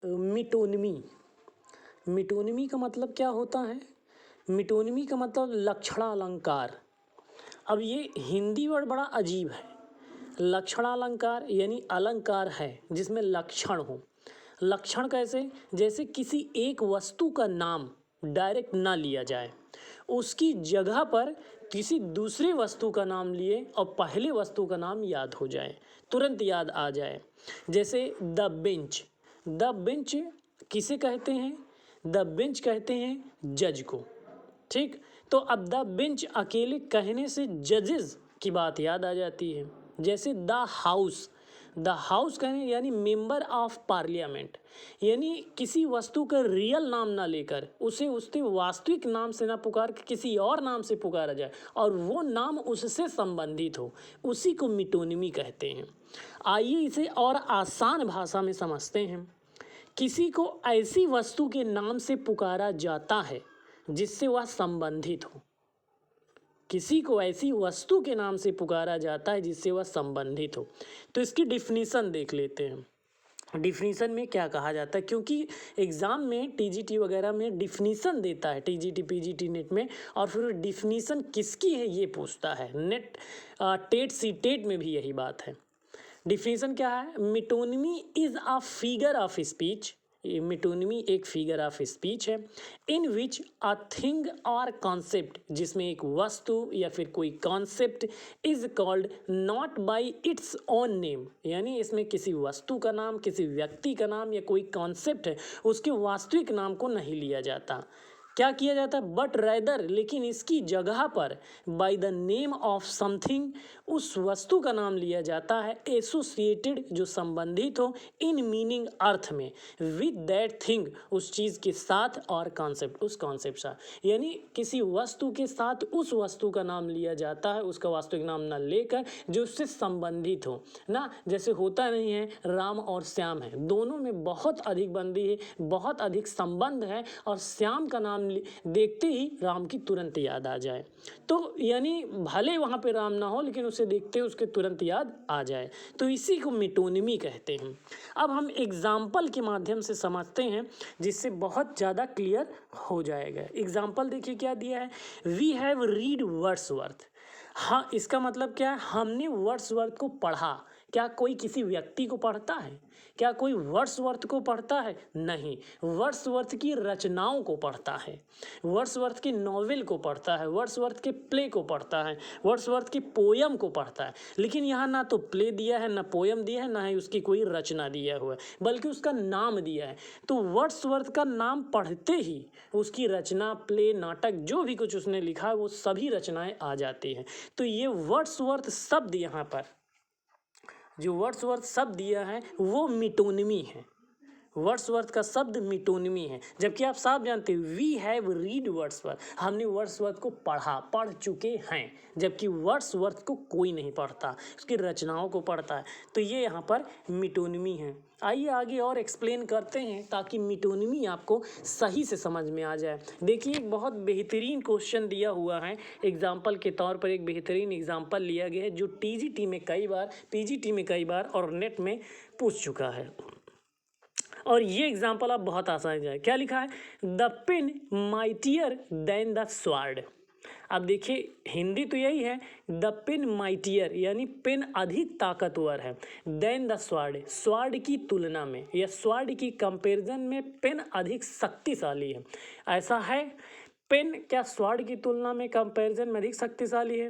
मिटोनिमी। मिटोनिमी का मतलब क्या होता है? मिटोनिमी का मतलब लक्षणालंकार। अब ये हिंदी वर्ड बड़ा अजीब है। लक्षणालंकार यानी अलंकार है जिसमें लक्षण हो। लक्षण कैसे? जैसे किसी एक वस्तु का नाम डायरेक्ट ना लिया जाए, उसकी जगह पर किसी दूसरी वस्तु का नाम लिए और पहले वस्तु का नाम याद हो जाए, तुरंत याद आ जाए। जैसे द बेंच। द बेंच किसे कहते हैं? द बेंच कहते हैं जज को। ठीक, तो अब द बेंच अकेले कहने से जजेस की बात याद आ जाती है। जैसे द हाउस। द हाउस कहने यानी मेंबर ऑफ पार्लियामेंट, यानी किसी वस्तु का रियल नाम ना लेकर उसे उसके वास्तविक नाम से ना पुकार के किसी और नाम से पुकारा जाए और वो नाम उससे संबंधित हो, उसी को मिटोनिमी कहते हैं। आइए इसे और आसान भाषा में समझते हैं। किसी को ऐसी वस्तु के नाम से पुकारा जाता है जिससे वह संबंधित हो। किसी को ऐसी वस्तु के नाम से पुकारा जाता है जिससे वह संबंधित हो। तो इसकी डिफिनीशन देख लेते हैं। डिफिनीशन में क्या कहा जाता है, क्योंकि एग्ज़ाम में टीजीटी वगैरह में डिफिनीशन देता है, टीजीटी पीजीटी नेट में, और फिर डिफिनीशन किसकी है ये पूछता है। नेट टेट सी टेट में भी यही बात है। डिफिनीशन क्या है? Metonymy is a figure of speech. Metonymy एक फिगर ऑफ स्पीच है इन विच अ थिंग और कॉन्सेप्ट, जिसमें एक वस्तु या फिर कोई concept is called not bye its own name, यानी इसमें किसी वस्तु का नाम, किसी व्यक्ति का नाम या कोई कॉन्सेप्ट है उसके वास्तविक नाम को नहीं लिया जाता। क्या किया जाता है? बट रैदर, लेकिन इसकी जगह पर by the name of something, उस वस्तु का नाम लिया जाता है एसोसिएटेड, जो संबंधित हो, इन मीनिंग अर्थ में, विद दैट थिंग, उस चीज़ के साथ, और कॉन्सेप्ट, उस कॉन्सेप्ट सा, यानी किसी वस्तु के साथ उस वस्तु का नाम लिया जाता है, उसका वास्तविक नाम ना लेकर, जो उससे संबंधित हो ना। जैसे होता नहीं है राम और श्याम है, दोनों में बहुत अधिक बंदी है, बहुत अधिक संबंध है, और श्याम का नाम देखते ही राम की तुरंत याद आ जाए। तो यानी भले वहाँ पे राम ना हो लेकिन उसे देखते उसके तुरंत याद आ जाए, तो इसी को मिटोनिमी कहते हैं। अब हम एग्जाम्पल के माध्यम से समझते हैं जिससे बहुत ज़्यादा क्लियर हो जाएगा। एग्जाम्पल देखिए क्या दिया है, वी हैव रीड वर्ड्सवर्थ। हाँ, इसका मतलब क्या है? हमने वर्ड्सवर्थ को पढ़ा। क्या कोई किसी व्यक्ति को पढ़ता है? क्या कोई वर्ड्सवर्थ को पढ़ता है? नहीं, वर्ड्सवर्थ की रचनाओं को पढ़ता है, वर्ड्सवर्थ की नॉवेल को पढ़ता है, वर्ड्सवर्थ के प्ले को पढ़ता है, वर्ड्सवर्थ की पोयम को पढ़ता है। लेकिन यहाँ ना तो प्ले दिया है, ना पोयम दिया है, ना ही उसकी कोई रचना दिया हुआ है, बल्कि उसका नाम दिया है। तो वर्ड्सवर्थ का नाम पढ़ते ही उसकी रचना, प्ले, नाटक, जो भी कुछ उसने लिखा है वो सभी रचनाएं आ जाती हैं। तो ये वर्ड्सवर्थ शब्द यहाँ पर जो वर्ड्सवर्थ शब्द दिया है वो मिटोनिमी है। वर्ड्सवर्थ का शब्द मिटोनिमी है, जबकि आप साफ जानते हैं वी हैव रीड वर्ड्सवर्थ, हमने वर्ड्सवर्थ को पढ़ चुके हैं, जबकि वर्ड्सवर्थ को कोई नहीं पढ़ता, उसकी रचनाओं को पढ़ता है। तो ये यहाँ पर मिटोनिमी है। आइए आगे और एक्सप्लेन करते हैं ताकि मिटोनिमी आपको सही से समझ में आ जाए। देखिए एक बहुत बेहतरीन क्वेश्चन दिया हुआ है, एग्जाम्पल के तौर पर एक बेहतरीन एग्जाम्पल लिया गया है जो टीजीटी में कई बार, पीजीटी में कई बार और नेट में पूछ चुका है। और ये एग्जाम्पल आप बहुत आसान जाए। क्या लिखा है? The pen mightier than the sword. अब देखिए हिंदी तो यही है, द पेन माइटियर यानी पेन अधिक ताकतवर है, देन द स्वार्ड, स्वार्ड की तुलना में या स्वार्ड की कंपैरिजन में पेन अधिक शक्तिशाली है। ऐसा है? पेन क्या स्वार्ड की तुलना में कंपैरिजन में अधिक शक्तिशाली है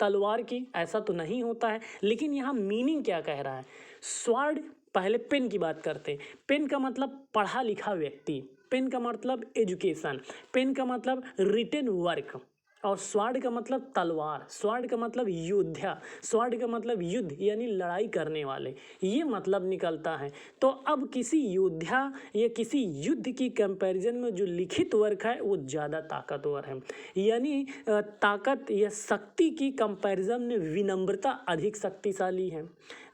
तलवार की? ऐसा तो नहीं होता है। लेकिन यहाँ मीनिंग क्या कह रहा है? स्वार्ड, पहले पेन की बात करते हैं। पेन का मतलब पढ़ा लिखा व्यक्ति, पेन का मतलब एजुकेशन, पेन का मतलब रिटन वर्क, और स्वार्ड का मतलब तलवार, स्वार्ड का मतलब योद्धा, स्वार्ड का मतलब युद्ध यानी लड़ाई करने वाले, ये मतलब निकलता है। तो अब किसी योद्धा या किसी युद्ध की कंपैरिजन में जो लिखित वर्क है वो ज़्यादा ताकतवर है, यानी ताकत या शक्ति की कंपैरिजन में विनम्रता अधिक शक्तिशाली है।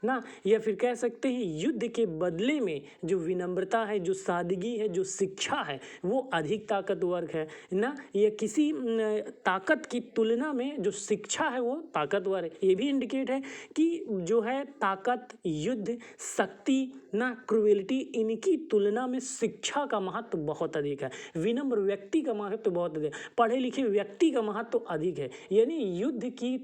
ना, या फिर कह सकते हैं युद्ध के बदले में जो विनम्रता है, जो सादगी है, जो शिक्षा है, वो अधिक ताकतवर है ना, या किसी ताकत की तुलना में जो शिक्षा है वो ताकतवर है। ये भी इंडिकेट है कि जो है ताकत, युद्ध, शक्ति ना, क्रुएलिटी, इनकी तुलना में शिक्षा का महत्व बहुत अधिक है। विनम्र व्यक्ति का महत्व बहुत अधिक है, पढ़े लिखे व्यक्ति का महत्व अधिक है, यानी युद्ध की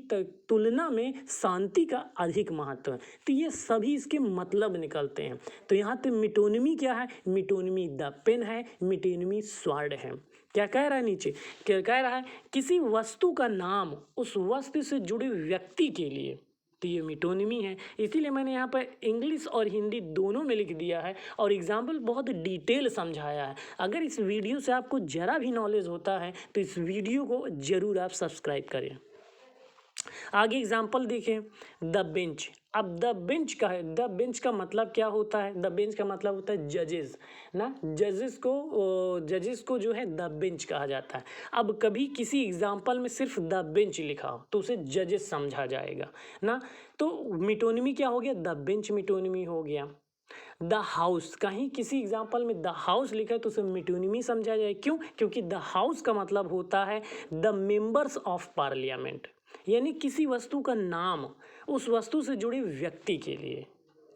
तुलना में शांति का अधिक महत्व है। तो ये सभी इसके मतलब निकलते हैं। तो यहाँ पे मिटोनिमी क्या है? मिटोनिमी द पेन है, मिटोनिमी स्वॉर्ड है। क्या कह रहा है नीचे? क्या कह रहा है? किसी वस्तु का नाम उस वस्तु से जुड़े व्यक्ति के लिए, तो ये मिटोनिमी है। इसीलिए मैंने यहाँ पर इंग्लिश और हिंदी दोनों में लिख दिया है और एग्जाम्पल बहुत डिटेल समझाया है। अगर इस वीडियो से आपको ज़रा भी नॉलेज होता है तो इस वीडियो को ज़रूर आप सब्सक्राइब करें। आगे एग्जाम्पल देखें, द बेंच। अब द बेंच का है, द बेंच का मतलब क्या होता है? द बेंच का मतलब होता है जजेस ना, जजेस को जो है द बेंच कहा जाता है। अब कभी किसी एग्जाम्पल में सिर्फ द बेंच लिखा हो तो उसे जजेस समझा जाएगा ना। तो मिटोनिमी क्या हो गया? द बेंच मिटोनिमी हो गया। द हाउस, कहीं किसी एग्जाम्पल में द हाउस लिखा है तो उसे मिटोनिमी समझा जाए। क्यों? क्योंकि द हाउस का मतलब होता है द मेंबर्स ऑफ पार्लियामेंट, यानी किसी वस्तु का नाम उस वस्तु से जुड़े व्यक्ति के लिए,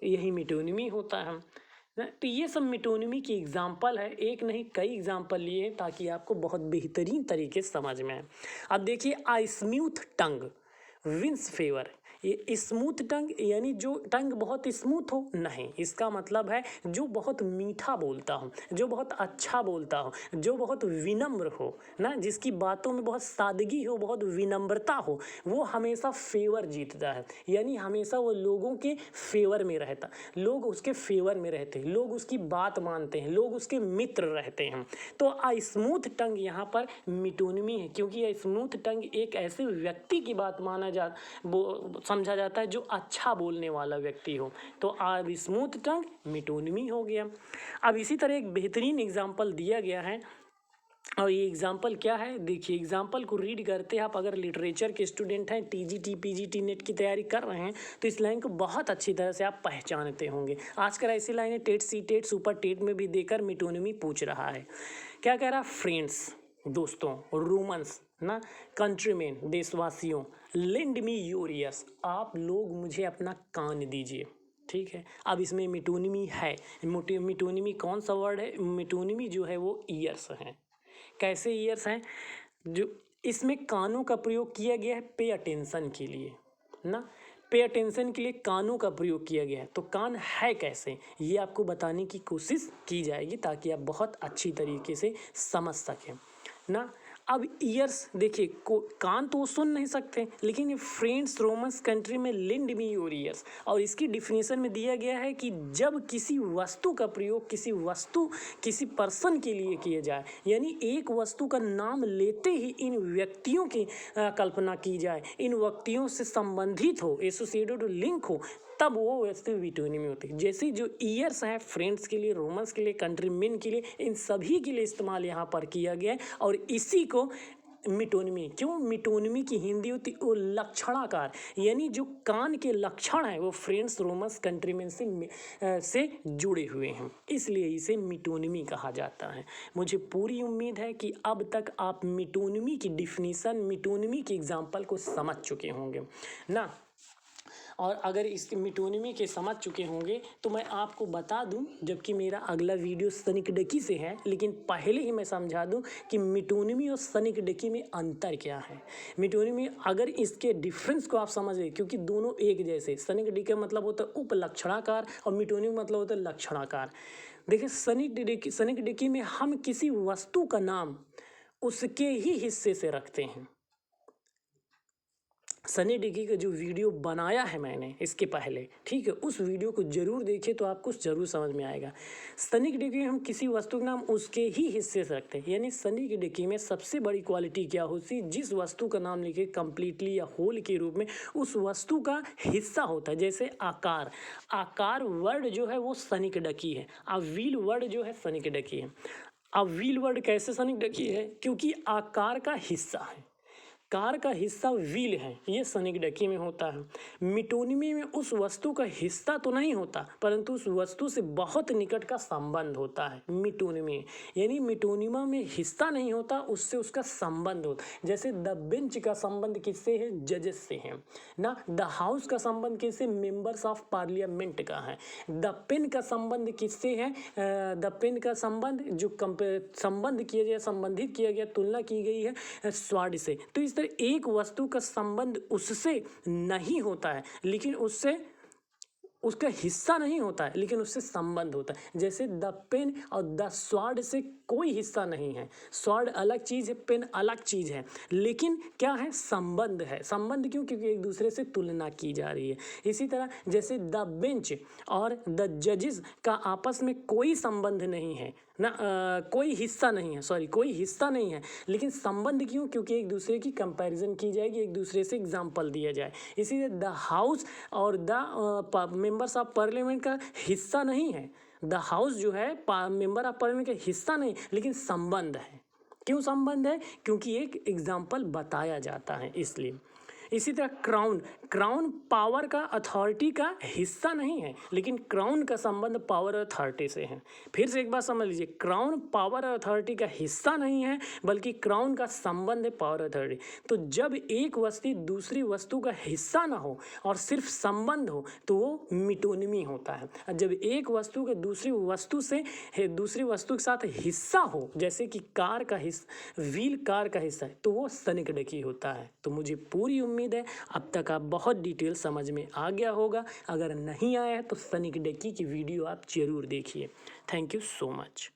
यही मिटोनिमी होता है। तो ये सब मिटोनिमी की एग्जाम्पल है, एक नहीं कई एग्जाम्पल लिए हैं ताकि आपको बहुत बेहतरीन तरीके से समझ में आए। अब देखिए, आ स्मूथ टंग विंस फेवर। ये स्मूथ टंग यानी जो टंग बहुत स्मूथ हो नहीं, इसका मतलब है जो बहुत मीठा बोलता हो, जो बहुत अच्छा बोलता हो, जो बहुत विनम्र हो ना, जिसकी बातों में बहुत सादगी हो, बहुत विनम्रता हो, वो हमेशा फेवर जीतता है। यानी हमेशा वो लोगों के फेवर में रहता, लोग उसके फेवर में रहते हैं, लोग उसकी बात मानते हैं, लोग उसके मित्र रहते हैं। तो आ स्मूथ टंग यहाँ पर मिटोनिमी है, क्योंकि यह स्मूथ टंग एक ऐसे व्यक्ति की बात समझा जाता है जो अच्छा बोलने वाला व्यक्ति हो। तो अब स्मूथ टंग मिटोनिमी हो गया। अब इसी तरह एक बेहतरीन एग्जाम्पल दिया गया है, और ये एग्जाम्पल क्या है? देखिए, एग्जाम्पल को रीड करते हैं आप। अगर लिटरेचर के स्टूडेंट हैं, टीजीटी पीजीटी नेट की तैयारी कर रहे हैं, तो इस लाइन को बहुत अच्छी तरह से आप पहचानते होंगे। आजकल ऐसी लाइनें TET, C TET, super TET में भी देकर मिटोनिमी पूछ रहा है। क्या कह रहा है? फ्रेंड्स, दोस्तों, रोमन्स ना, कंट्रीमेन, देशवासियों, लेंड मी योर ईयर्स, आप लोग मुझे अपना कान दीजिए। ठीक है, अब इसमें मिटोनिमी है। मिटोनिमी कौन सा वर्ड है? मिटोनिमी जो है वो ईयर्स है। कैसे ईयर्स हैं? जो इसमें कानों का प्रयोग किया गया है पे अटेंशन के लिए ना, पे अटेंशन के लिए कानों का प्रयोग किया गया है। तो कान है कैसे, ये आपको बताने की कोशिश की जाएगी ताकि आप बहुत अच्छी तरीके से समझ सकें ना। अब ईयर्स देखिए, कान तो सुन नहीं सकते, लेकिन ये फ्रेंड्स, रोमन्स, कंट्री में लेंड मी योर ईयर्स, और इसकी डिफिनेशन में दिया गया है कि जब किसी वस्तु का प्रयोग किसी पर्सन के लिए किया जाए, यानी एक वस्तु का नाम लेते ही इन व्यक्तियों की कल्पना की जाए, इन व्यक्तियों से संबंधित हो, एसोसिएटेड लिंक हो, तब वो वैसे मिटोनिमी होती है। जैसे जो ईयर्स है फ्रेंड्स के लिए, रोमन्स के लिए, कंट्रीमेन के लिए, इन सभी के लिए इस्तेमाल यहाँ पर किया गया है, और इसी को मिटोनिमी। क्यों? मिटोनिमी की हिंदी होती है वो लक्षणाकार, यानी जो कान के लक्षण है वो फ्रेंड्स, रोमन्स, कंट्रीमेन से जुड़े हुए हैं, इसलिए इसे मिटोनिमी कहा जाता है। मुझे पूरी उम्मीद है कि अब तक आप मिटोनिमी की डिफिनीसन, मिटोनिमी के एग्जाम्पल को समझ चुके होंगे ना। और अगर इस मिटोनिमी के समझ चुके होंगे तो मैं आपको बता दूं, जबकि मेरा अगला वीडियो सनिकडकी से है, लेकिन पहले ही मैं समझा दूं कि मिटोनिमी और सनिकडकी में अंतर क्या है। मिटोनिमी, अगर इसके डिफरेंस को आप समझ लें, क्योंकि दोनों एक जैसे, सनिकडकी का मतलब होता है उपलक्षणाकार और मिटोनिमी मतलब होता है लक्षणाकार। देखिए, सनिकडकी में हम किसी वस्तु का नाम उसके ही हिस्से से रखते हैं। सनिकडकी का जो वीडियो बनाया है मैंने इसके पहले, ठीक है, उस वीडियो को जरूर देखिए तो आपको जरूर समझ में आएगा। सनिकडकी में हम किसी वस्तु का नाम उसके ही हिस्से से रखते हैं, यानी सनिकडकी में सबसे बड़ी क्वालिटी क्या होती है? जिस वस्तु का नाम लिखे कंप्लीटली या होल के रूप में उस वस्तु का हिस्सा होता है। जैसे आकार, आकार वर्ड जो है वो सनिकडकी है, अब व्हील वर्ड जो है सनिकडकी है। अब व्हील वर्ड कैसे सनिकडकी है? क्योंकि आकार का हिस्सा है। कार का हिस्सा व्हील है, ये सनिकडेकी में होता है। मिटोनिमी में उस वस्तु का हिस्सा तो नहीं होता परंतु उस वस्तु से बहुत निकट का संबंध होता है मिटोनिमी, यानी मिटोनिमा में हिस्सा नहीं होता, उससे उसका संबंध होता है। जैसे द बेंच का संबंध किससे है? जजेस से है ना। द हाउस का संबंध किससे? मेंबर्स ऑफ पार्लियामेंट का है। द पेन का संबंध किससे है? द पेन का संबंध जो संबंधित किया गया, तुलना की गई है स्वॉर्ड से। तो इस तरह एक वस्तु का संबंध उससे नहीं होता है लेकिन उससे उसका हिस्सा नहीं होता है लेकिन उससे संबंध होता है। जैसे द पेन और द स्वॉर्ड से कोई हिस्सा नहीं है, स्वॉर्ड अलग चीज़ है, पेन अलग चीज़ है, लेकिन क्या है? संबंध है। संबंध क्यों? क्योंकि एक दूसरे से तुलना की जा रही है। इसी तरह जैसे द बेंच और द जजेस का आपस में कोई संबंध नहीं है ना, कोई हिस्सा नहीं है, कोई हिस्सा नहीं है, लेकिन संबंध क्यों? क्योंकि एक दूसरे की कंपैरिजन की जाएगी, एक दूसरे से एग्जाम्पल दिया जाए। इसीलिए द हाउस और द मेंबर्स ऑफ पार्लियामेंट का हिस्सा नहीं है। द हाउस जो है मेंबर ऑफ पार्लियामेंट का हिस्सा नहीं, लेकिन संबंध है। क्यों संबंध है? क्योंकि एक एग्जाम्पल बताया जाता है इसलिए। इसी तरह क्राउन पावर का अथॉरिटी का हिस्सा नहीं है लेकिन क्राउन का संबंध पावर अथॉरिटी से है। फिर से एक बात समझ लीजिए, क्राउन पावर अथॉरिटी का हिस्सा नहीं है बल्कि क्राउन का संबंध है पावर अथॉरिटी। तो जब एक वस्तु दूसरी वस्तु का हिस्सा ना हो और सिर्फ संबंध हो तो वो मिटोनिमी होता है। और जब एक वस्तु के दूसरी वस्तु के साथ हिस्सा हो, जैसे कि कार का हिस्सा, व्हील कार का हिस्सा है, तो वो सनिकडेकी होता है। तो मुझे पूरी उम्मीद है अब तक आप बहुत डिटेल समझ में आ गया होगा। अगर नहीं आया है तो सनिकडेकी की वीडियो आप जरूर देखिए। Thank you so much.